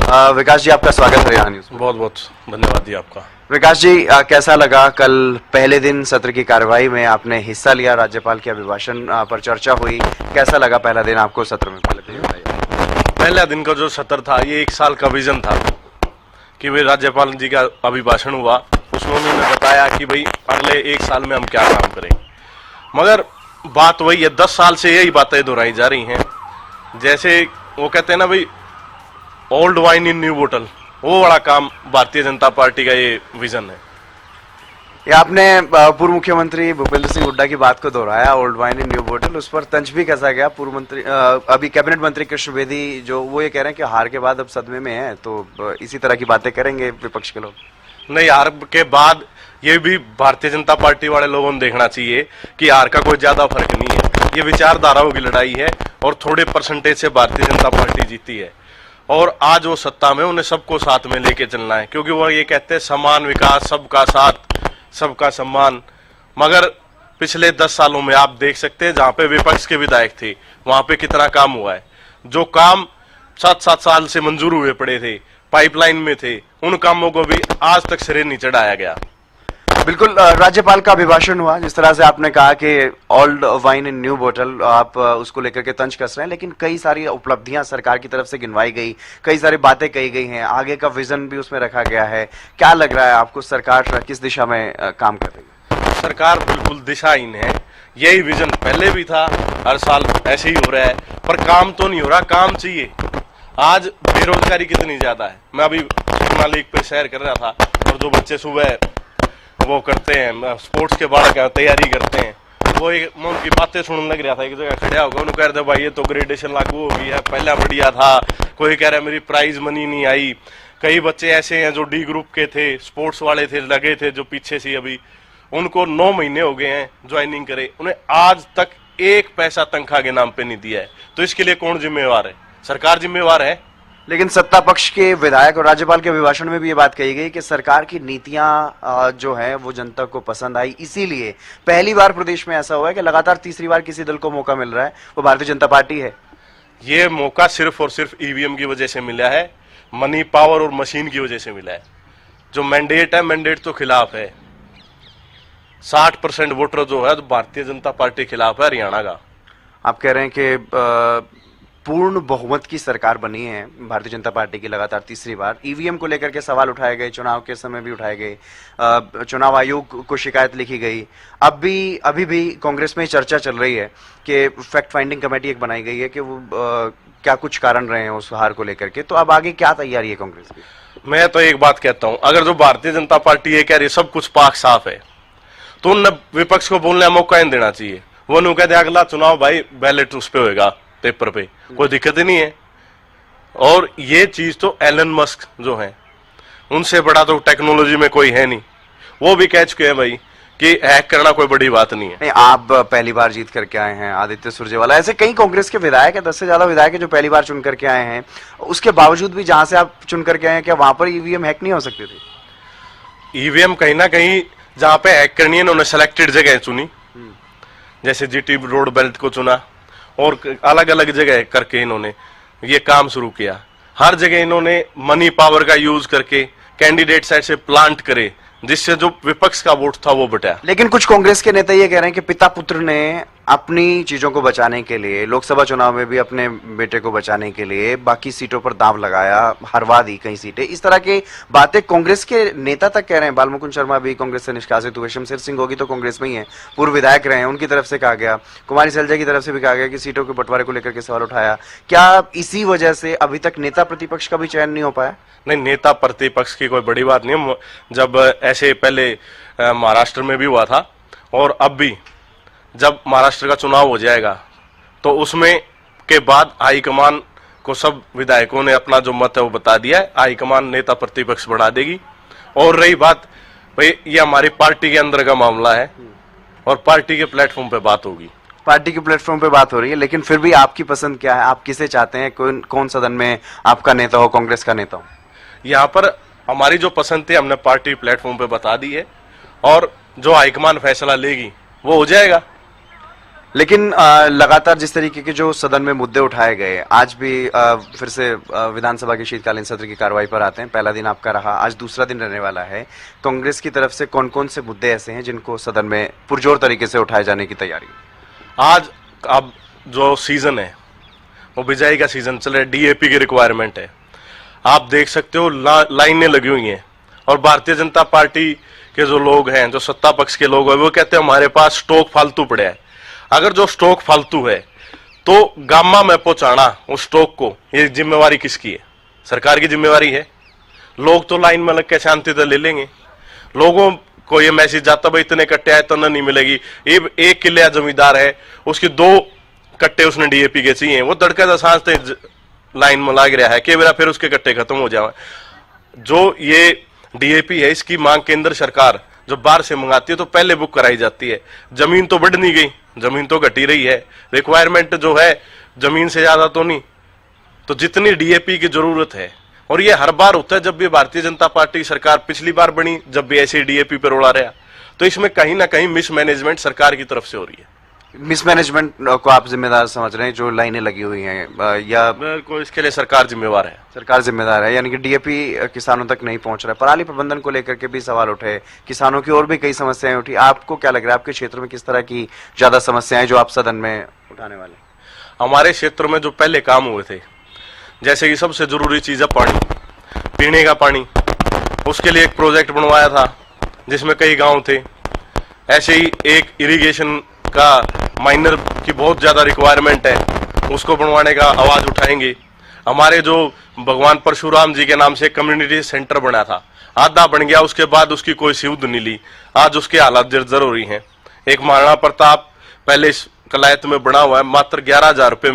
विकास जी, आपका स्वागत है हरियाणा न्यूज़ में। बहुत बहुत धन्यवाद जी आपका। विकास जी, कैसा लगा कल पहले दिन सत्र की कार्यवाही में आपने हिस्सा लिया, राज्यपाल के अभिभाषण पर चर्चा हुई, कैसा लगा पहला दिन आपको सत्र में? पहला दिन का जो सत्र था ये 1 साल का विजन था कि भाई राज्यपाल जी का अभिभाषण हुआ, उसमें उन्होंने बताया कि भाई अगले 1 साल में हम क्या काम करें। मगर बात वही है, 10 साल से यही बातें दोहराई जा रही हैं। जैसे वो कहते हैं ना भाई, ओल्ड वाइन इन न्यू बोतल, वो बड़ा काम भारतीय जनता पार्टी का ये विजन है। ये आपने पूर्व मुख्यमंत्री भूपेंद्र सिंह हुड्डा की बात को दोहराया, ओल्ड वाइन इन न्यू बोतल, उस पर तंज भी कसा गया। पूर्व मंत्री अभी कैबिनेट मंत्री कृष्ण बेदी जो वो ये कह रहे हैं कि हार के बाद अब सदमे में है, तो इसी तरह की बातें करेंगे विपक्ष के लोग? नहीं, हार के बाद ये भी भारतीय जनता पार्टी वाले लोगों ने देखना चाहिए कि हार का कोई ज्यादा फर्क नहीं है। ये विचारधाराओं की लड़ाई है और थोड़े परसेंटेज से भारतीय जनता पार्टी जीती है और आज वो सत्ता में, उन्हें सबको साथ में लेके चलना है, क्योंकि वो ये कहते हैं समान विकास, सबका साथ, सबका सम्मान। मगर पिछले 10 सालों में आप देख सकते हैं जहां पे विपक्ष के विधायक थे वहां पे कितना काम हुआ है। जो काम 7-7 साल से मंजूर हुए पड़े थे, पाइपलाइन में थे, उन कामों को भी आज तक सिरे नहीं चढ़ाया गया। बिल्कुल, राज्यपाल का अभिभाषण हुआ, जिस तरह से आपने कहा कि ओल्ड वाइन इन न्यू बोतल, आप उसको लेकर के तंज कस रहे हैं, लेकिन कई सारी उपलब्धियां सरकार की तरफ से गिनवाई गई, कई सारी बातें कही गई हैं, आगे का विजन भी उसमें रखा गया है। क्या लग रहा है आपको, सरकार किस दिशा में काम कर रही है? सरकार बिल्कुल दिशाहीन है। यही विजन पहले भी था, हर साल ऐसे ही हो रहा है, पर काम तो नहीं हो रहा। काम चाहिए। आज बेरोजगारी कितनी ज्यादा है। मैं अभी सुकमा लेक पे सैर कर रहा था और जो बच्चे सुबह वो करते हैं, स्पोर्ट्स के बारे में तैयारी करते हैं, वो मैं उनकी बातें सुनने लग रहा था। एक जगह खड़ा होकर उन्होंने कह रहे थे भाई ये तो ग्रेडेशन लागू हो गई है, पहला बढ़िया था। कोई कह रहा है मेरी प्राइज मनी नहीं आई। कई बच्चे ऐसे हैं जो डी ग्रुप के थे, स्पोर्ट्स वाले थे, लगे थे जो पीछे से, अभी उनको 9 महीने हो गए हैं ज्वाइनिंग करे, उन्हें आज तक 1 पैसा तनख्वाह के नाम पे नहीं दिया है। तो इसके लिए कौन जिम्मेवार है? सरकार जिम्मेवार है। लेकिन सत्ता पक्ष के विधायक और राज्यपाल के अभिभाषण में भी ये बात कही गई कि सरकार की नीतियां जो है वो जनता को पसंद आई, इसीलिए पहली बार प्रदेश में ऐसा हुआ है कि लगातार तीसरी बार किसी दल को मौका मिल रहा है, वो भारतीय जनता पार्टी है। ये मौका सिर्फ और सिर्फ ईवीएम की वजह से मिला है, मनी पावर और मशीन की वजह से मिला है। जो मैंडेट है, मैंडेट तो खिलाफ है। 60% वोटर जो है तो भारतीय जनता पार्टी खिलाफ है हरियाणा का। आप कह रहे हैं कि पूर्ण बहुमत की सरकार बनी है भारतीय जनता पार्टी की लगातार तीसरी बार। ईवीएम को लेकर के सवाल उठाए गए, चुनाव के समय भी उठाए गए, चुनाव आयोग को शिकायत लिखी गई। अभी भी कांग्रेस में चर्चा चल रही है कि फैक्ट फाइंडिंग कमेटी एक बनाई गई है कि वो क्या कुछ कारण रहे हैं उस हार को लेकर के। तो अब आगे क्या तैयारी है कांग्रेस की? मैं तो एक बात कहता हूं, अगर जो भारतीय जनता पार्टी ये कह रही है सब कुछ पाक साफ है, तो उन विपक्ष को बोलने का मौका नहीं देना चाहिए। वो नहीं कहते अगला चुनाव भाई बैलेट उस पे होगा, पेपर पे, कोई दिक्कत ही नहीं है। और ये चीज तो एलन मस्क जो है, उनसे बड़ा तो टेक्नोलॉजी में कोई है नहीं। वो भी कह चुके हैं भाई कि हैक करना कोई बड़ी बात नहीं है। नहीं, आप पहली बार जीत करके आए हैं, आदित्य सुरजेवाला, ऐसे कई कांग्रेस के विधायक है, 10 से ज्यादा विधायक है जो पहली बार चुन करके आए हैं। उसके बावजूद भी जहां से आप चुन करके आए हैं, क्या वहां पर ईवीएम हैक नहीं हो सकते थे? ईवीएम कहीं ना कहीं जहां पे हैक करनी है उन्होंने सेलेक्टेड जगह चुनी, जैसे जीटी रोड बेल्ट को चुना और अलग अलग जगह करके इन्होंने ये काम शुरू किया। हर जगह इन्होंने मनी पावर का यूज करके कैंडिडेट साइड से प्लांट करे, जिससे जो विपक्ष का वोट था वो बटा। लेकिन कुछ कांग्रेस के नेता ये कह रहे हैं कि पिता पुत्र ने अपनी चीजों को बचाने के लिए, लोकसभा चुनाव में भी अपने बेटे को बचाने के लिए बाकी सीटों पर दांव लगाया, हरवा दी कई सीटें, इस तरह की बातें कांग्रेस के नेता तक कह रहे हैं। बालमुकुंद शर्मा भी कांग्रेस से निष्कासित हुए, शमशेर सिंह गोगी तो कांग्रेस में ही है, पूर्व विधायक रहे हैं, उनकी तरफ से कहा गया, कुमारी सैलजा की तरफ से भी कहा गया कि सीटों के बंटवारे को लेकर के सवाल उठाया। क्या इसी वजह से अभी तक नेता प्रतिपक्ष का भी चयन नहीं हो पाया? नहीं, नेता प्रतिपक्ष की कोई बड़ी बात नहीं है। जब ऐसे पहले महाराष्ट्र में भी हुआ था और अब भी जब महाराष्ट्र का चुनाव हो जाएगा तो उसमें के बाद हाईकमान को सब विधायकों ने अपना जो मत है वो बता दिया है। हाईकमान नेता प्रतिपक्ष बढ़ा देगी। और रही बात भाई, ये हमारी पार्टी के अंदर का मामला है और पार्टी के प्लेटफॉर्म पे बात होगी। पार्टी के प्लेटफॉर्म पे बात हो रही है, लेकिन फिर भी आपकी पसंद क्या है? आप किसे चाहते हैं? कौन सदन में आपका नेता हो, कांग्रेस का नेता हो? यहाँ पर हमारी जो पसंद थी हमने पार्टी प्लेटफॉर्म पे बता दी है और जो हाईकमान फैसला लेगी वो हो जाएगा। लेकिन लगातार जिस तरीके के जो सदन में मुद्दे उठाए गए, आज भी फिर से विधानसभा के शीतकालीन सत्र की कार्रवाई पर आते हैं। पहला दिन आपका रहा, आज दूसरा दिन रहने वाला है। कांग्रेस की तरफ से कौन कौन से मुद्दे ऐसे हैं जिनको सदन में पुरजोर तरीके से उठाए जाने की तैयारी? आज अब जो सीजन है वो बिजाई का सीजन चल रहा है, डीएपी की रिक्वायरमेंट है। आप देख सकते हो लाइनें लगी हुई हैं, और भारतीय जनता पार्टी के जो लोग हैं, जो सत्ता पक्ष के लोग हैं, वो कहते हैं हमारे पास स्टॉक फालतू पड़े है। अगर जो स्टॉक फालतू है तो गामा में पहुंचाना उस स्टॉक को, ये जिम्मेवारी किसकी है? सरकार की जिम्मेवारी है। लोग तो लाइन में लग के शांति से ले लेंगे। लोगों को ये मैसेज जाता भाई इतने कट्टे आए तो नहीं मिलेगी। ये एक किले जमींदार है, उसकी 2 कट्टे उसने डीएपी के चाहिए, वो तड़का सांस लाइन में लाग रहा है कि मेरा फिर उसके कट्टे खत्म हो जाए। जो ये डीएपी है इसकी मांग केंद्र सरकार जो बाहर से मंगाती है तो पहले बुक कराई जाती है। जमीन तो बढ़ नहीं गई, जमीन तो घटी रही है। रिक्वायरमेंट जो है जमीन से ज्यादा तो नहीं, तो जितनी डीएपी की जरूरत है, और ये हर बार होता है जब भी भारतीय जनता पार्टी सरकार पिछली बार बनी, जब भी ऐसे डीएपी पर रोड़ा रहा, तो इसमें कहीं ना कहीं मिसमैनेजमेंट सरकार की तरफ से हो रही है। मिसमैनेजमेंट को आप जिम्मेदार समझ रहे हैं? जो लाइनें लगी हुई हैं या को इसके लिए सरकार जिम्मेवार है? सरकार जिम्मेदार है, यानी कि डीएपी किसानों तक नहीं पहुंच रहा है। पराली प्रबंधन को लेकर के भी सवाल उठे, किसानों की और भी कई समस्याएं उठी। आपको क्या लग रहा है, आपके क्षेत्र में किस तरह की ज्यादा समस्याएं जो आप सदन में उठाने वाले? हमारे क्षेत्र में जो पहले काम हुए थे, जैसे कि सबसे जरूरी चीज है पानी, पीने का पानी, उसके लिए एक प्रोजेक्ट बनवाया था जिसमें कई गांव थे। ऐसे ही एक इरिगेशन का माइनर की बहुत ज्यादा रिक्वायरमेंट है, उसको बनवाने का आवाज उठाएंगे। हमारे जो भगवान परशुराम जी के नाम से कम्युनिटी सेंटर बना था, आधा बन गया, उसके बाद उसकी कोई सुध नहीं ली। आज उसके हालात जर्जर हो रही हैं। एक महाराणा प्रताप पहले इस कलायत में बना हुआ है, मात्र 11,000 रुपए में